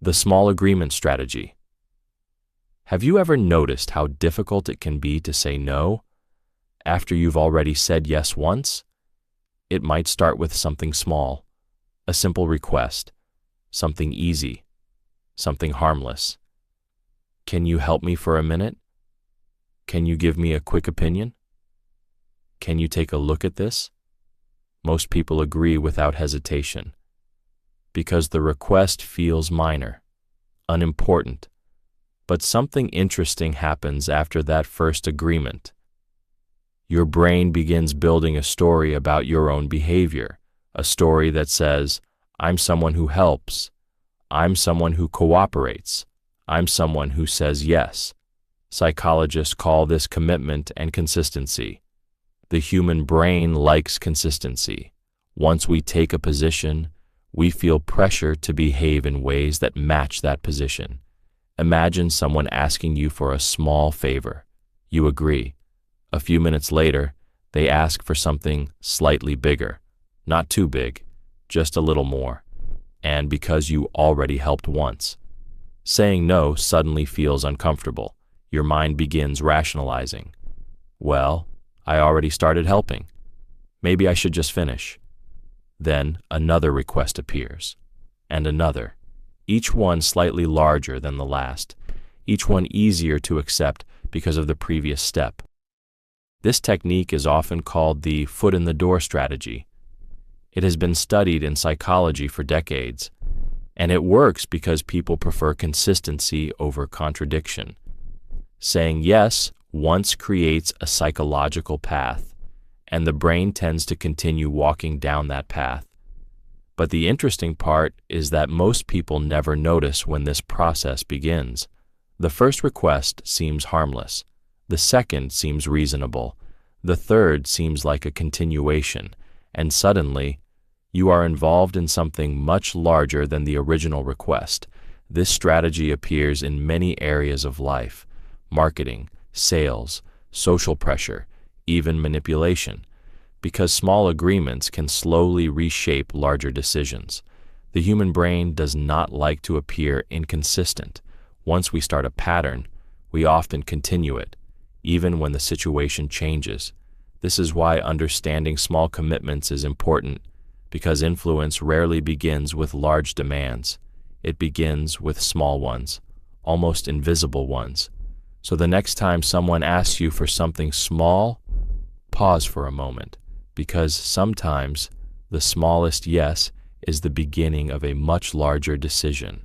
The small agreement strategy. Have you ever noticed how difficult it can be to say no after you've already said yes once? It might start with something small, a simple request, something easy, something harmless. Can you help me for a minute? Can you give me a quick opinion? Can you take a look at this? Most people agree without hesitation, because the request feels minor, unimportant. But something interesting happens after that first agreement. Your brain begins building a story about your own behavior, a story that says, I'm someone who helps, I'm someone who cooperates, I'm someone who says yes. Psychologists call this commitment and consistency. The human brain likes consistency. Once we take a position, we feel pressure to behave in ways that match that position. Imagine someone asking you for a small favor. You agree. A few minutes later, they ask for something slightly bigger. Not too big, just a little more. And because you already helped once. Saying no suddenly feels uncomfortable. Your mind begins rationalizing. Well, I already started helping. Maybe I should just finish. Then another request appears, and another, each one slightly larger than the last, each one easier to accept because of the previous step. This technique is often called the foot-in-the-door strategy. It has been studied in psychology for decades, and it works because people prefer consistency over contradiction. Saying yes once creates a psychological path, and the brain tends to continue walking down that path. But the interesting part is that most people never notice when this process begins. The first request seems harmless. The second seems reasonable. The third seems like a continuation, and suddenly, you are involved in something much larger than the original request. This strategy appears in many areas of life: marketing, sales, social pressure, even manipulation, because small agreements can slowly reshape larger decisions. The human brain does not like to appear inconsistent. Once we start a pattern, we often continue it, even when the situation changes. This is why understanding small commitments is important, because influence rarely begins with large demands. It begins with small ones, almost invisible ones. So the next time someone asks you for something small, pause for a moment, because sometimes the smallest yes is the beginning of a much larger decision.